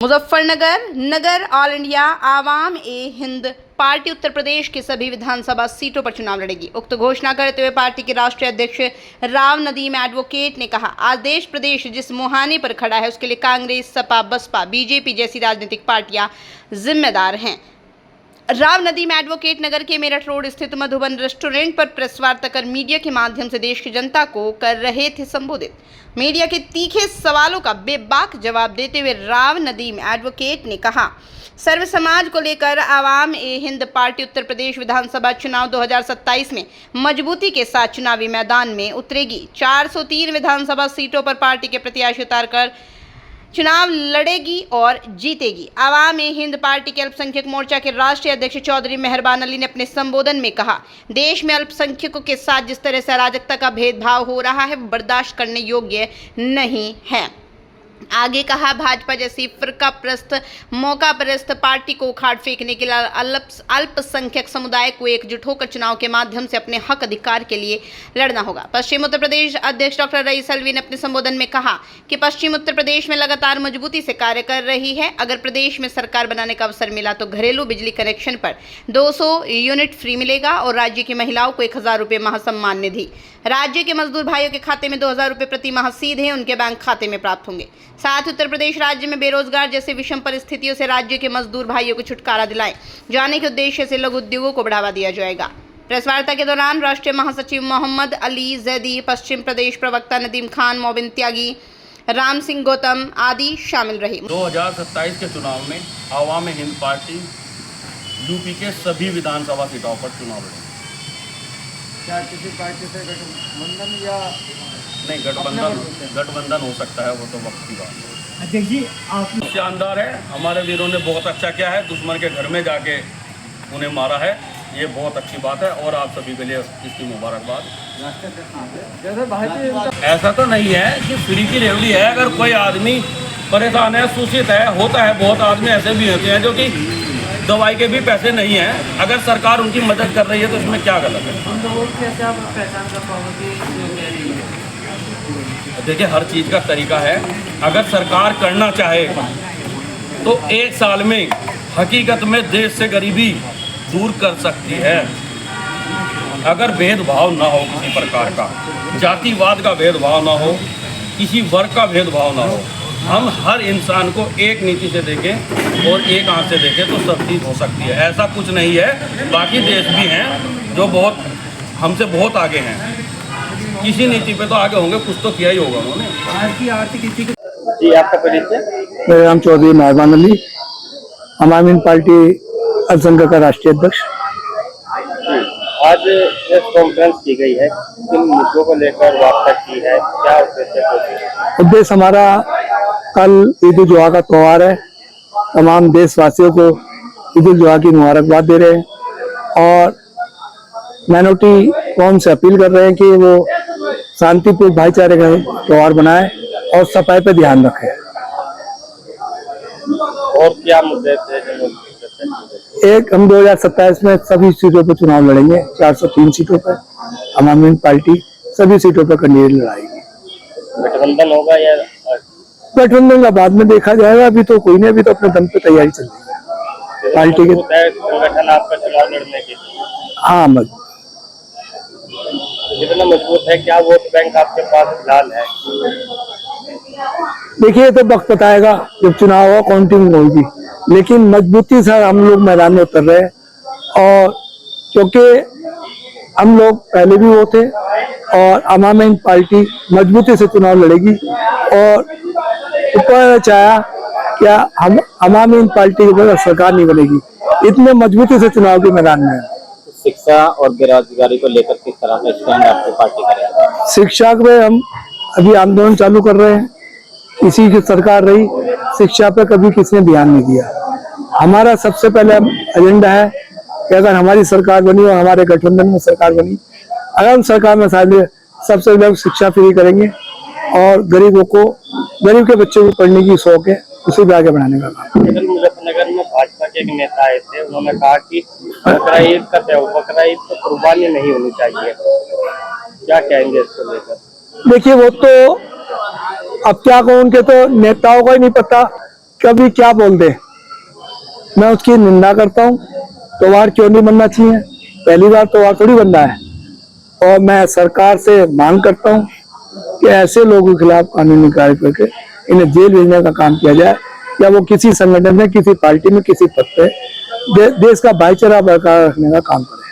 मुजफ्फरनगर नगर all India आवाम ए Hind party Uttar Pradesh की सभी विधानसभा सीटों पर चुनाव लड़ेगी। उक्त घोषणा करते हुए पार्टी के राष्ट्रीय अध्यक्ष राव नदीम एडवोकेट ने कहा, आज देश प्रदेश जिस मुहाने पर खड़ा है उसके लिए कांग्रेस, सपा, बसपा, बीजेपी जैसी राजनीतिक पार्टियां जिम्मेदार हैं। राव नदीम एडवोकेट नगर के मेरठ रोड स्थित मधुबन रेस्टोरेंट पर प्रेस वार्ता कर मीडिया के माध्यम से देश की जनता को कर रहे थे संबोधित। मीडिया के तीखे सवालों का बेबाक जवाब देते हुए राव नदीम एडवोकेट ने कहा, सर्व समाज को लेकर आवाम ए हिंद पार्टी उत्तर प्रदेश विधानसभा चुनाव 2027 में मजबूती के साथ चुनावी मैदान में उतरेगी। 403 विधानसभा सीटों पर पार्टी के प्रत्याशी उतारकर चुनाव लड़ेगी और जीतेगी। आवाम ए हिंद पार्टी के अल्पसंख्यक मोर्चा के राष्ट्रीय अध्यक्ष चौधरी मेहरबान अली ने अपने संबोधन में कहा, देश में अल्पसंख्यकों के साथ जिस तरह से अराजकता का भेदभाव हो रहा है वो बर्दाश्त करने योग्य नहीं है। आगे कहा, भाजपा जैसी फिरकाप्रस्त, मौकाप्रस्त पार्टी को उखाड़ फेंकने के लिए अल्पसंख्यक समुदाय को एकजुट होकर चुनाव के माध्यम से अपने हक अधिकार के लिए लड़ना होगा। पश्चिम उत्तर प्रदेश अध्यक्ष डॉक्टर रईस अलवी ने अपने संबोधन में कहा कि पश्चिम उत्तर प्रदेश में लगातार मजबूती से कार्य कर रही है। अगर प्रदेश में सरकार बनाने का अवसर मिला तो घरेलू बिजली कनेक्शन पर 200 यूनिट फ्री मिलेगा और राज्य की महिलाओं को 1000 रुपये माह सम्मान निधि, राज्य के मजदूर भाइयों के खाते में 2000 रुपये प्रति माह सीधे उनके बैंक खाते में प्राप्त होंगे। साथ उत्तर प्रदेश राज्य में बेरोजगार जैसे विषम परिस्थितियों से राज्य के मजदूर भाइयों को छुटकारा दिलाए जाने के उद्देश्य से लघु उद्योगों को बढ़ावा दिया जाएगा। प्रेस वार्ता के दौरान राष्ट्रीय महासचिव मोहम्मद अली जैदी, पश्चिम प्रदेश प्रवक्ता नदीम खान, मोबिन त्यागी, राम सिंह गौतम आदि शामिल रहे। 2027 के चुनाव में आवाम हिंद पार्टी यूपी के सभी विधानसभा सीटों पर चुनाव लड़ेगी। क्या किसी पार्टी से गठबंधन या नहीं, गठबंधन हो सकता है, वो तो वक्त की बात है। अध्यक्ष जी, आप शानदार है, हमारे वीरों ने बहुत अच्छा किया है, दुश्मन के घर में जाके उन्हें मारा है, ये बहुत अच्छी बात है और आप सभी के लिए इसकी मुबारकबाद। जैसे भारतीय ऐसा तो नहीं है कि फ्री की रेवड़ी है। अगर कोई आदमी परेशान है, सूचित है, होता है, बहुत आदमी ऐसे भी होते हैं जो कि दवाई के भी पैसे नहीं हैं, अगर सरकार उनकी मदद कर रही है तो इसमें क्या गलत है? देखिए, हर चीज़ का तरीका है। अगर सरकार करना चाहे तो 1 साल में हकीकत में देश से गरीबी दूर कर सकती है। अगर भेदभाव ना हो, किसी प्रकार का जातिवाद का भेदभाव ना हो, किसी वर्ग का भेदभाव ना हो, हम हर इंसान को एक नीति से देखें और एक आंख से देखें तो सब चीज़ हो सकती है। ऐसा कुछ नहीं है। बाकी देश भी हैं जो बहुत हमसे बहुत आगे हैं, किसी नीति पे तो आगे होंगे, कुछ तो किया ही होगा उन्होंने। आज की आर्थिक स्थिति जी, आपका परिचय? मेरा नाम चौधरी मेहरबान अली, आवाम हिंद पार्टी अल्पसंख्यक का राष्ट्रीय अध्यक्ष। आज प्रेस कॉन्फ्रेंस की गई है, किन मुद्दों को लेकर वार्ता की है, क्या उद्देश्य? उद्देश्य हमारा, कल ईद उल जुहा का त्यौहार है, तमाम देशवासियों को ईद उल जुहा की मुबारकबाद दे रहे हैं और माइनॉरिटी कौम से अपील कर रहे हैं कि वो शांतिपूर्ण भाईचारे का त्यौहार बनाए और सफाई पर ध्यान रखें। और क्या मुद्दे थे? एक, हम 2027 में सभी सीटों पर चुनाव लड़ेंगे। 403 सीटों पर आवाम हिंद पार्टी सभी सीटों पर कैंडिडेट लड़ाएगी। गठबंधन होगा या गठबंधन का बाद में देखा जाएगा, अभी तो कोई नहीं, अभी तो अपने दम पे तैयारी चल रही है पार्टी के। संगठन आपका चुनाव लड़ने के लिए? हाँ, कितना मजबूत है? क्या वोट बैंक आपके पास फिलहाल है? देखिए, तो वक्त बताएगा, जब चुनाव होगा काउंटिंग होगी, लेकिन मजबूती से हम लोग मैदान में उतर रहे हैं और क्योंकि हम लोग पहले भी वो थे और आवाम हिंद पार्टी मजबूती से चुनाव लड़ेगी और ऊपर चाहा क्या हम आवाम हिंद पार्टी के बगैर सरकार नहीं बनेगी, इतने मजबूती से चुनाव के मैदान में है। शिक्षा और बेरोजगारी को लेकर किस तरह का स्टैंड आपकी पार्टी करेगा? शिक्षा पे हम अभी आंदोलन चालू कर रहे हैं। किसी की सरकार रही, शिक्षा पे कभी किसी ने ध्यान नहीं दिया। हमारा सबसे पहले एजेंडा है कि अगर हमारी सरकार बनी और हमारे गठबंधन में सरकार बनी, अगर हम सरकार में शामिल, सबसे पहले शिक्षा फ्री करेंगे और गरीब के बच्चों को पढ़ने की शौक है, उसी पे आगे बढ़ाने का काम। मुजफ्फरनगर में भाजपा के एक नेता आए थे, उन्होंने कहा कि बकरा ईद का त्योहार, बकरा ईद तो कुर्बानी नहीं होनी चाहिए, क्या कहेंगे इसको लेकर? देखिए, वो तो अब क्या कहूँ, उनके तो नेताओं का ही नहीं पता कभी क्या बोल दे, मैं उसकी निंदा करता हूँ। त्योहार क्यों नहीं बनना चाहिए, पहली बार त्योहार थोड़ी बनना है। और मैं सरकार से मांग करता हूँ कि ऐसे लोगों के खिलाफ कानूनी कार्रवाई करके इन्हें जेल भेजने का काम किया जाए, या वो किसी संगठन में, किसी पार्टी में, किसी पद पे देश का भाईचारा बरकरार रखने का काम करें।